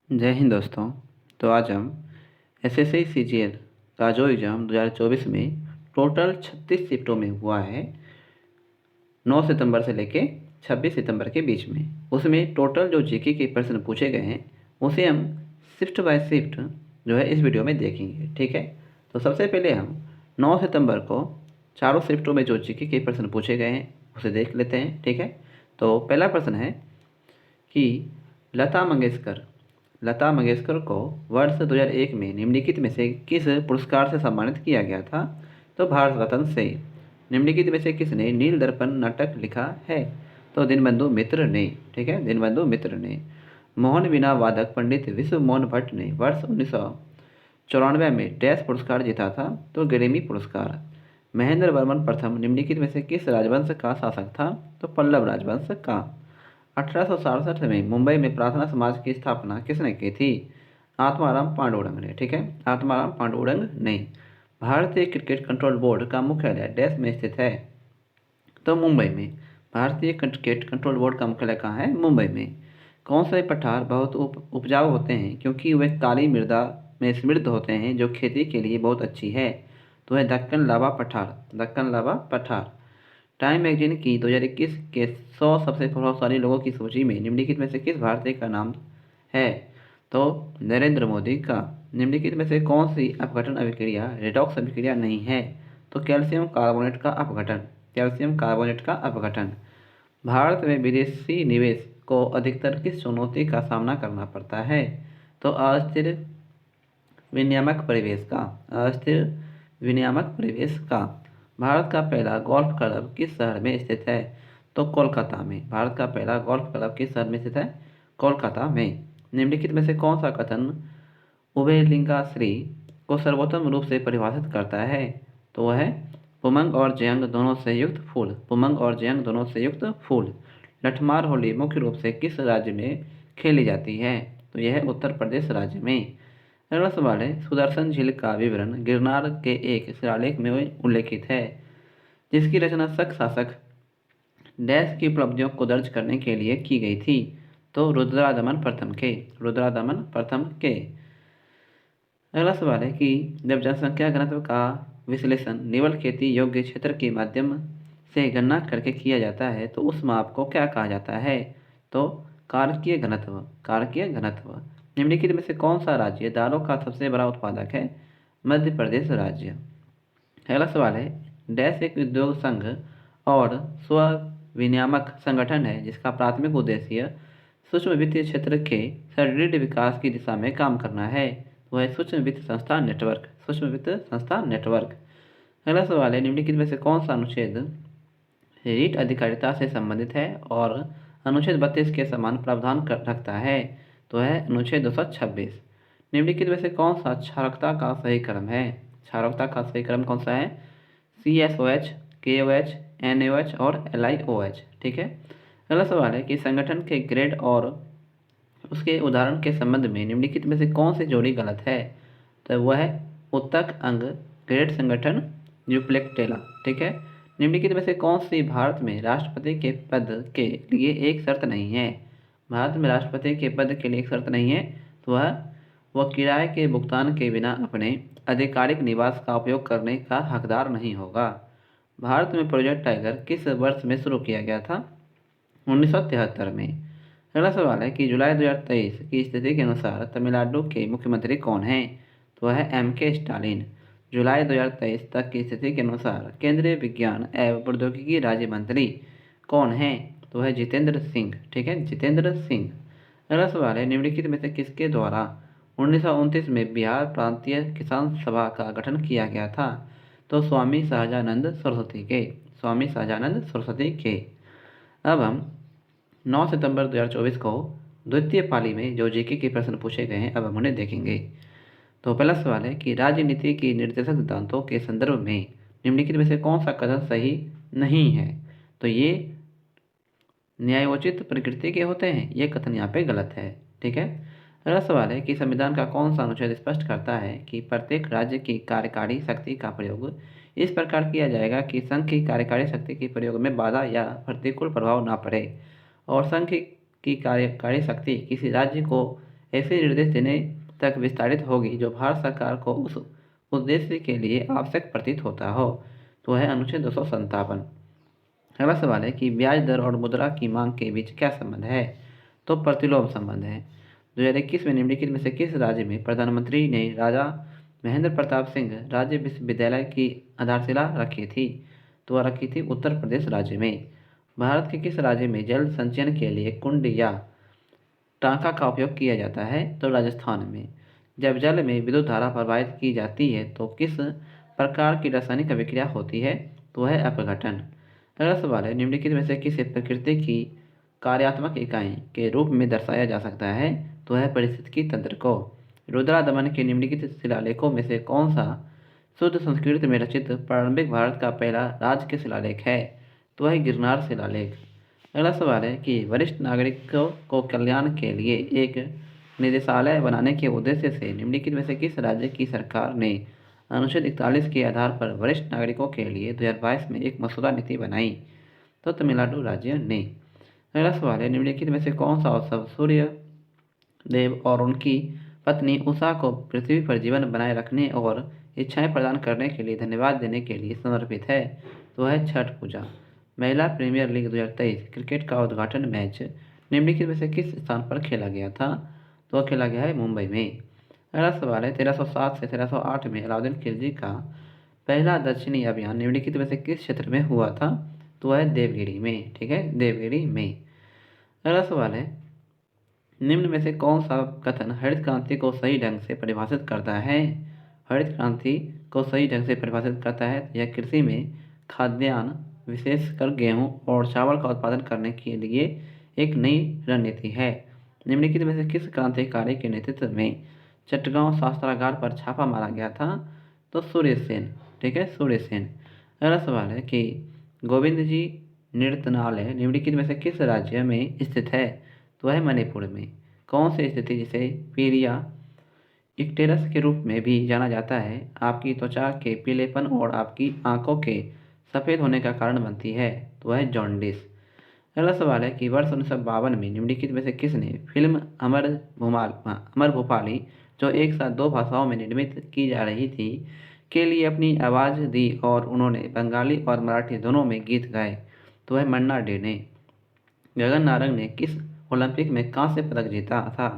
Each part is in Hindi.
जय हिंद दोस्तों। तो आज हम एसएससी सीजीएल का जो एग्ज़ाम 2024 में टोटल 36 शिफ्टों में हुआ है, 9 सितंबर से लेके 26 सितंबर के बीच में, उसमें टोटल जो जीके के प्रश्न पूछे गए हैं उसे हम शिफ्ट बाय शिफ्ट जो है इस वीडियो में देखेंगे। ठीक है, तो सबसे पहले हम 9 सितंबर को चारों शिफ्टों में जो जीके के प्रश्न पूछे गए हैं उसे देख लेते हैं। ठीक है, तो पहला प्रश्न है कि लता मंगेशकर को वर्ष 2001 में निम्नलिखित में से किस पुरस्कार से सम्मानित किया गया था? तो भारत रत्न से। निम्नलिखित में से किसने नील दर्पण नाटक लिखा है? तो दीनबंधु मित्र ने। ठीक है, दीनबंधु मित्र ने। मोहन वीणा वादक पंडित विश्व मोहन भट्ट ने वर्ष 1994 में डैश पुरस्कार जीता था? तो ग्रैमी पुरस्कार। महेंद्र वर्मन प्रथम निम्नलिखित में से किस राजवंश का शासक था? तो पल्लव राजवंश का। 1867 में मुंबई में प्रार्थना समाज की स्थापना किसने की थी? आत्माराम पांडुरंग ने। ठीक है, आत्माराम पांडुरंग ने। भारतीय क्रिकेट कंट्रोल बोर्ड का मुख्यालय डैश में स्थित है? तो मुंबई में। भारतीय क्रिकेट कंट्रोल बोर्ड का मुख्यालय कहाँ है? मुंबई में। कौन से पठार बहुत उपजाऊ होते हैं क्योंकि वे काली मृदा में समृद्ध होते हैं जो खेती के लिए बहुत अच्छी है? तो है दक्कन लावा पठार। दक्कन लावा पठार। टाइम मैगजीन की 2021 के 100 सबसे प्रभावशाली लोगों की सूची में निम्नलिखित में से किस भारतीय का नाम है? तो नरेंद्र मोदी का। निम्नलिखित में से कौन सी अपघटन अभिक्रिया रेडॉक्स अभिक्रिया नहीं है? तो कैल्शियम कार्बोनेट का अपघटन। कैल्शियम कार्बोनेट का अपघटन। भारत में विदेशी निवेश को अधिकतर किस चुनौती का सामना करना पड़ता है? तो अस्थिर विनियामक परिवेश का। अस्थिर विनियामक परिवेश का। भारत का पहला गोल्फ क्लब किस शहर में स्थित है? तो कोलकाता में। भारत का पहला गोल्फ क्लब किस शहर में स्थित है? कोलकाता में। निम्नलिखित में से कौन सा कथन उभयलिंगाश्री को सर्वोत्तम रूप से परिभाषित करता है? तो वह है पुमंग और जयंग दोनों से युक्त फूल। पुमंग और जयंग दोनों से युक्त फूल। लठमार होली मुख्य रूप से किस राज्य में खेली जाती है? तो यह है उत्तर प्रदेश राज्य में। अगला सवाल है, सुदर्शन झील का विवरण गिरनार के एक शिलालेख में उल्लेखित है जिसकी रचना शक शासक डैश की उपलब्धियों को दर्ज करने के लिए की गई थी? तो रुद्रादमन प्रथम के। रुद्रादमन प्रथम के। अगला सवाल है कि जब जनसंख्या घनत्व का विश्लेषण निवल खेती योग्य क्षेत्र के माध्यम से गणना करके किया जाता है तो उस माप को क्या कहा जाता है? तो कारकीय घनत्व। कारकीय घनत्व। निम्नलिखित में से कौन सा राज्य दालों का सबसे बड़ा उत्पादक है? मध्य प्रदेश राज्य। अगला सवाल है, डैश एक उद्योग संघ और स्व विनियामक संगठन है जिसका प्राथमिक उद्देश्य सूक्ष्म वित्तीय क्षेत्र के सुदृढ़ विकास की दिशा में काम करना है? वह है सूक्ष्म वित्त संस्था नेटवर्क। सूक्ष्म वित्त संस्था नेटवर्क। अगला सवाल है, निम्नलिखित में से कौन सा अनुच्छेद रीट अधिकारिता से संबंधित है और अनुच्छेद 32 के समान प्रावधान रखता है? तो है अनुच्छेद 226। निम्नलिखित में से कौन सा क्षारकता का सही क्रम है? क्षारकता का सही क्रम कौन सा है? CSOH, KOH, NaOH और LiOH। ठीक है। अगला सवाल है कि संगठन के ग्रेड और उसके उदाहरण के संबंध में निम्नलिखित में से कौन सी जोड़ी गलत है? तो वह है उत्तक अंग ग्रेड संगठन यूप्लेक्टेला। ठीक है। निम्नलिखित में से कौन सी भारत में राष्ट्रपति के पद के लिए एक शर्त नहीं है? भारत में राष्ट्रपति के पद के लिए एक शर्त नहीं है, तो वह किराए के भुगतान के बिना अपने आधिकारिक निवास का उपयोग करने का हकदार नहीं होगा। भारत में प्रोजेक्ट टाइगर किस वर्ष में शुरू किया गया था? 1973 में। अगला सवाल है कि जुलाई 2023 की स्थिति के अनुसार तमिलनाडु के मुख्यमंत्री कौन हैं? तो वह है MK स्टालिन। जुलाई 2023 तक की स्थिति के अनुसार केंद्रीय विज्ञान एवं प्रौद्योगिकी राज्य मंत्री कौन हैं? तो है जितेंद्र सिंह। ठीक है, जितेंद्र सिंह। अगला सवाल है, निम्नलिखित में से किसके द्वारा 1929 में बिहार प्रांतीय किसान सभा का गठन किया गया था? तो स्वामी सहजानंद सरस्वती के। स्वामी सहजानंद सरस्वती के। अब हम 9 सितंबर 2024 को द्वितीय पाली में जो जीके के प्रश्न पूछे गए हैं अब हम उन्हें देखेंगे। तो पहला सवाल है कि राजनीति की निर्देशक सिद्धांतों के संदर्भ में निम्नलिखित में से कौन सा कथन सही नहीं है? तो ये न्यायोचित प्रकृति के होते हैं, ये कथन यहाँ पे गलत है। ठीक है। अगला सवाल है कि संविधान का कौन सा अनुच्छेद स्पष्ट करता है कि प्रत्येक राज्य की कार्यकारी शक्ति का प्रयोग इस प्रकार किया जाएगा कि संघ की कार्यकारी शक्ति के प्रयोग में बाधा या प्रतिकूल प्रभाव ना पड़े और संघ की कार्यकारी शक्ति किसी राज्य को ऐसे निर्देश देने तक विस्तारित होगी जो भारत सरकार को उस उद्देश्य के लिए आवश्यक प्रतीत होता हो। तो है अनुच्छेद 257। अगला सवाल है कि ब्याज दर और मुद्रा की मांग के बीच क्या संबंध है? तो प्रतिलोम संबंध है। 2021 में निम्नलिखित में से किस राज्य में प्रधानमंत्री ने राजा महेंद्र प्रताप सिंह राज्य विश्वविद्यालय की आधारशिला रखी थी? तो वह रखी थी उत्तर प्रदेश राज्य में। भारत के किस राज्य में जल संचयन के लिए कुंड या टांका का उपयोग किया जाता है? तो राजस्थान में। जब जल में विद्युत धारा प्रवाहित की जाती है तो किस प्रकार की रासायनिक अभिक्रिया होती है? तो है अपघटन। अगला सवाल है निम्नलिखित में से किसे प्रकृति की कार्यात्मक इकाई के रूप में दर्शाया जा सकता है? तो है पारिस्थितिकी तंत्र को। रुद्रा दमन के निम्नलिखित शिलालेखों में से कौन सा शुद्ध संस्कृत में रचित प्रारंभिक भारत का पहला राजकीय शिलालेख है? तो है गिरनार शिलालेख। अगला सवाल है कि वरिष्ठ नागरिकों को कल्याण के लिए एक निदेशालय बनाने के उद्देश्य से निम्नलिखित में से किस राज्य की सरकार ने अनुच्छेद 41 के आधार पर वरिष्ठ नागरिकों के लिए 2022 में एक मसौदा नीति बनाई? तो तमिलनाडु राज्य ने। अगला सवाल है निम्नलिखित में से कौन सा उत्सव सूर्य देव और उनकी पत्नी उषा को पृथ्वी पर जीवन बनाए रखने और इच्छाएं प्रदान करने के लिए धन्यवाद देने के लिए समर्पित है? तो है छठ पूजा। महिला प्रीमियर लीग 2023 क्रिकेट का उद्घाटन मैच निम्नलिखित में से किस स्थान पर खेला गया था? तो खेला गया है मुंबई में। अगला सवाल है 1307 से 1308 में अलाउद्दीन खिलजी का पहला दक्षिणी अभियान निम्नलिखित में से किस क्षेत्र में हुआ था? तो है देवगिरी में। ठीक है, देवगिरी में। अगला सवाल है निम्न में से कौन सा कथन हरित क्रांति को सही ढंग से परिभाषित करता है? हरित क्रांति को सही ढंग से परिभाषित करता है यह कृषि में खाद्यान्न विशेषकर गेहूं और चावल का उत्पादन करने के लिए एक नई रणनीति है। निम्नलिखित में से किस क्रांतिकारी के नेतृत्व में चटगांव शस्त्रागार पर छापा मारा गया था? तो सूर्यसेन। ठीक है, सूर्यसेन। अगला सवाल है कि गोविंद जी नृत्यनालय निम्नलिखित में से किस राज्य में स्थित है? तो है मणिपुर में। कौन सी स्थिति जिसे पीरिया इक्टेरस के रूप में भी जाना जाता है आपकी त्वचा के पीलेपन और आपकी आंखों के सफ़ेद होने का कारण बनती है? तो है जॉन्डिस। अगला सवाल है कि वर्ष 1952 में निम्नलिखित में से किसने फिल्म अमर भूपाली जो एक साथ दो भाषाओं में निर्मित की जा रही थी के लिए अपनी आवाज़ दी और उन्होंने बंगाली और मराठी दोनों में गीत गाए? तो है मन्ना डे ने। गगन नारंग ने किस ओलंपिक में कांस्य पदक जीता था?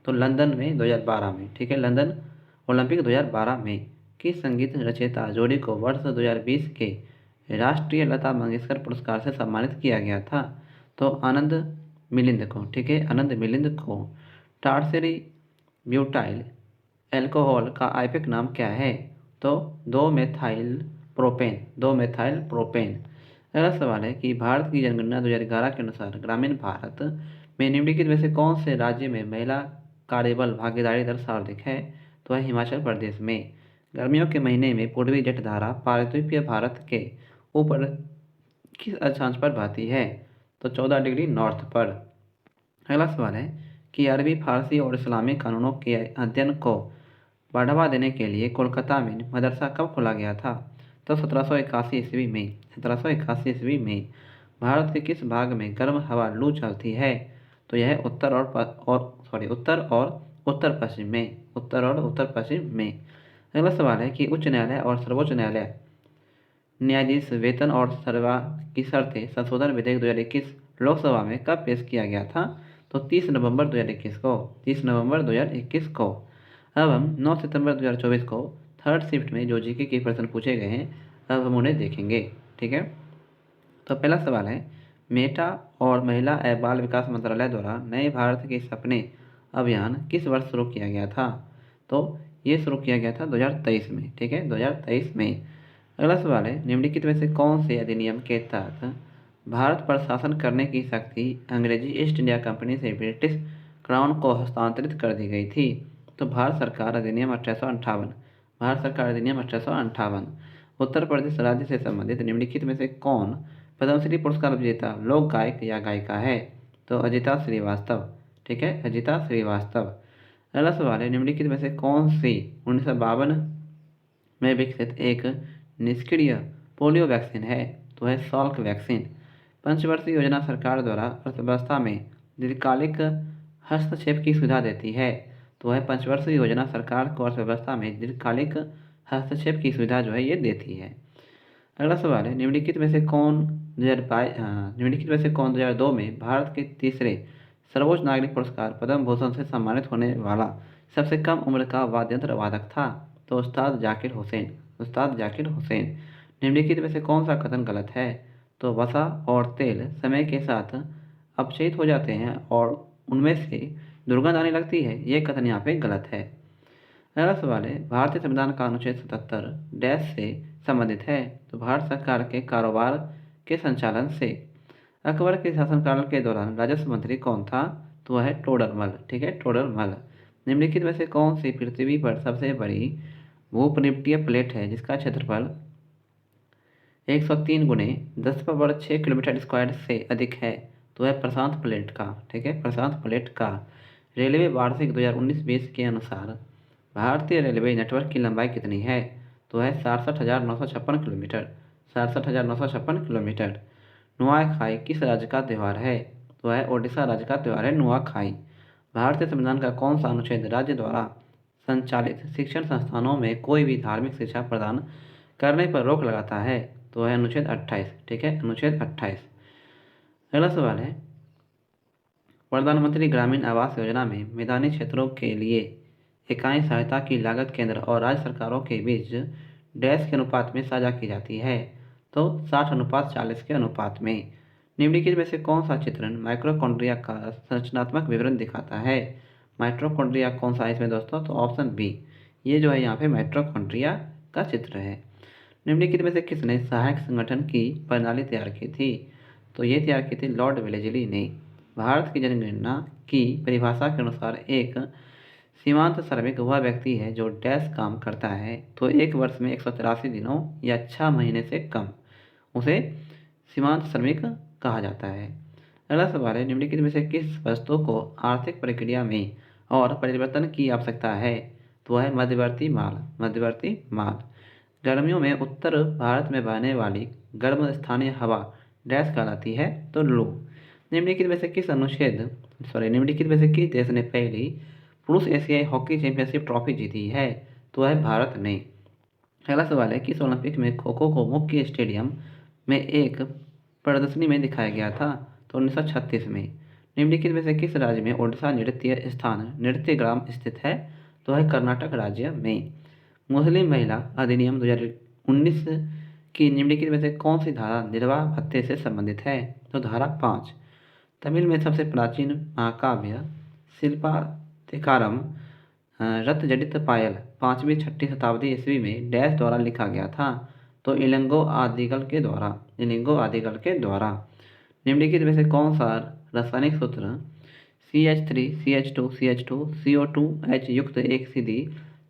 तो लंदन में 2012 में। ठीक है, लंदन ओलंपिक 2012 में। किस संगीत रचयिता जोड़ी को वर्ष 2020 के राष्ट्रीय लता मंगेशकर पुरस्कार से सम्मानित किया गया था? तो आनंद मिलिंद को। ठीक है, आनंद मिलिंद को। टार्सरी ब्यूटाइल एल्कोहल का आइपिक नाम क्या है? तो 2 मेथाइल प्रोपेन। अगला सवाल है कि भारत की जनगणना 2011 के अनुसार ग्रामीण भारत में निम्नलिखित में से कौन से राज्य में महिला कार्यबल भागीदारी दर सर्वाधिक है? तो है हिमाचल प्रदेश में। गर्मियों के महीने में पूर्वी जटधारा पार्थिवीय भारत के ऊपर किस अक्षांश पर बहती है? तो 14 डिग्री नॉर्थ पर। अगला सवाल है कि अरबी फारसी और इस्लामी कानूनों के अध्ययन को बढ़ावा देने के लिए कोलकाता में मदरसा कब खोला गया था? तो 1781 ईस्वी में। 1781 ईस्वी में। भारत के किस भाग में गर्म हवा लू चलती है? तो यह उत्तर और उत्तर पश्चिम में। उत्तर और उत्तर पश्चिम में। अगला सवाल है कि उच्च न्यायालय और सर्वोच्च न्यायालय न्यायाधीश वेतन और सेवा की शर्तें संशोधन विधेयक 2021 लोकसभा में कब पेश किया गया था? तो 30 नवंबर 2021 को। 30 नवंबर 2021 को। अब हम 9 सितंबर 2024 को थर्ड शिफ्ट में जो जीके के प्रश्न पूछे गए हैं अब हम उन्हें देखेंगे। ठीक है, तो पहला सवाल है मेटा और महिला एवं बाल विकास मंत्रालय द्वारा नए भारत के सपने अभियान किस वर्ष शुरू किया गया था? तो ये शुरू किया गया था 2023 में। ठीक है, 2023 में। अगला सवाल है निम्नलिखित में से कौन से अधिनियम के तहत भारत पर शासन करने की शक्ति अंग्रेजी ईस्ट इंडिया कंपनी से ब्रिटिश क्राउन को हस्तांतरित कर दी गई थी? तो भारत सरकार अधिनियम 1858। भारत सरकार अधिनियम 1858। उत्तर प्रदेश राज्य से संबंधित निम्नलिखित में से कौन पद्मश्री पुरस्कार विजेता लोक गायक या गायिका है? तो अजिता श्रीवास्तव। ठीक है, अजिता श्रीवास्तव। अगला सवाल है निम्नलिखित में से कौन सी 1952 में विकसित एक निष्क्रिय पोलियो वैक्सीन है? तो है सॉल्क वैक्सीन। पंचवर्षीय योजना सरकार द्वारा अर्थव्यवस्था में दीर्घकालिक हस्तक्षेप की सुविधा देती है? तो वह पंचवर्षीय योजना सरकार को अर्थव्यवस्था में दीर्घकालिक हस्तक्षेप की सुविधा जो है ये देती है। अगला सवाल है, निम्नलिखित में से कौन 2002 में भारत के तीसरे सर्वोच्च नागरिक पुरस्कार पद्म भूषण से सम्मानित होने वाला सबसे कम उम्र का वाद्ययंत्र वादक था? तो उस्ताद जाकिर हुसैन। उस्ताद जाकिर हुसैन। निम्नलिखित में से कौन सा कथन गलत है? तो वसा और तेल समय के साथ अपचयित हो जाते हैं और उनमें से दुर्गंध आने लगती है, ये कथन यहाँ पे गलत है। अगला सवाल है, भारतीय संविधान का अनुच्छेद 77 डैश से संबंधित है? तो भारत सरकार के कारोबार के संचालन से। अकबर के शासनकाल के दौरान राजस्व मंत्री कौन था? तो वह है टोडरमल। ठीक है, टोडरमल। निम्नलिखित में से कौन सी पृथ्वी पर सबसे बड़ी भूपृष्ठीय प्लेट है जिसका क्षेत्रफल 103 गुने 10⁻6 किलोमीटर स्क्वायर से अधिक है? तो वह प्रशांत प्लेट का। ठीक है, प्रशांत प्लेट का। रेलवे वार्षिक 2019-20 के अनुसार भारतीय रेलवे नेटवर्क की लंबाई कितनी है? तो है 67,956 किलोमीटर। 67,956 किलोमीटर। नुआखाई किस राज्य का त्यौहार है? तो है ओडिशा राज्य का त्यौहार है नुआखाई। भारतीय संविधान का कौन सा अनुच्छेद राज्य द्वारा संचालित शिक्षण संस्थानों में कोई भी धार्मिक शिक्षा प्रदान करने पर रोक लगाता है? तो है अनुच्छेद 28। ठीक है, अनुच्छेद 28। अगला सवाल है, प्रधानमंत्री ग्रामीण आवास योजना में मैदानी क्षेत्रों के लिए इकाई सहायता की लागत केंद्र और राज्य सरकारों के बीच डैश के अनुपात में साझा की जाती है? तो 60:40 के अनुपात में। निम्नलिखित में से कौन सा चित्रण माइक्रोकॉन्ड्रिया का संरचनात्मक विवरण दिखाता है? माइट्रोकॉन्ड्रिया कौन सा है इसमें दोस्तों? तो ऑप्शन बी, ये जो है यहाँ पे माइट्रोकॉन्ड्रिया का चित्र है। निम्नलिखित में से किसने सहायक संगठन की प्रणाली तैयार की थी? तो ये तैयार की थी लॉर्ड वेलेजली ने। भारत की जनगणना की परिभाषा के अनुसार एक सीमांत श्रमिक वह व्यक्ति है जो डैश काम करता है, तो एक वर्ष में 183 दिनों या 6 महीने से कम, उसे सीमांत श्रमिक कहा जाता है। अगला सवाल है, निम्नलिखित में से किस वस्तु को आर्थिक प्रक्रिया में और परिवर्तन की आवश्यकता है? तो वह है मध्यवर्ती माल। मध्यवर्ती माल। गर्मियों में उत्तर भारत में बहने वाली गर्म स्थानीय हवा डैश कहलाती है? तो लू। निम्नलिखित में से किस देश ने पहली पुरुष एशियाई हॉकी चैंपियनशिप ट्रॉफी जीती है? तो वह भारत ने। अगला सवाल है, किस ओलंपिक में खो खो को मुख्य स्टेडियम में एक प्रदर्शनी में दिखाया गया था? तो 1936 में। निम्नलिखित में से किस राज्य में ओडिशा नृत्य ग्राम स्थित है? तो है कर्नाटक राज्य में। मुस्लिम महिला अधिनियम 2019 की निम्नलिखित में से कौन सी धारा निर्वाह भत्ते से संबंधित है? तो धारा 5। तमिल में सबसे प्राचीन महाकाव्य शिल्पाधिकारम रत्नजडित पायल 5वीं-6वीं शताब्दी ईस्वी में डैश द्वारा लिखा गया था? तो इलंगो आदिगल के द्वारा। इलंगो आदिगल के द्वारा। निम्नलिखित में से कौन सा रासायनिक सूत्र CH3CH2CH2 CO2H युक्त एक सीधी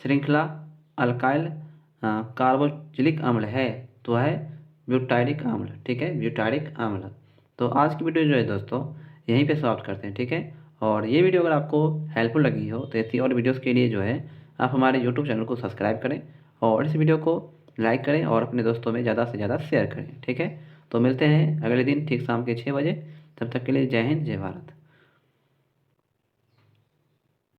श्रृंखला अल्काइल कार्बोक्सिलिक अम्ल है? तो है ब्यूटाइरिक अम्ल। ठीक है, ब्यूटाइरिक अम्ल। तो आज की वीडियो जो है दोस्तों यहीं पे समाप्त करते हैं। ठीक है, और ये वीडियो अगर आपको हेल्पफुल लगी हो तो ऐसी और वीडियोस के लिए जो है आप हमारे यूट्यूब चैनल को सब्सक्राइब करें और इस वीडियो को लाइक करें और अपने दोस्तों में ज़्यादा से ज़्यादा शेयर करें। ठीक है, तो मिलते हैं अगले दिन ठीक शाम के 6 बजे। तब तक के लिए जय हिंद, जय भारत।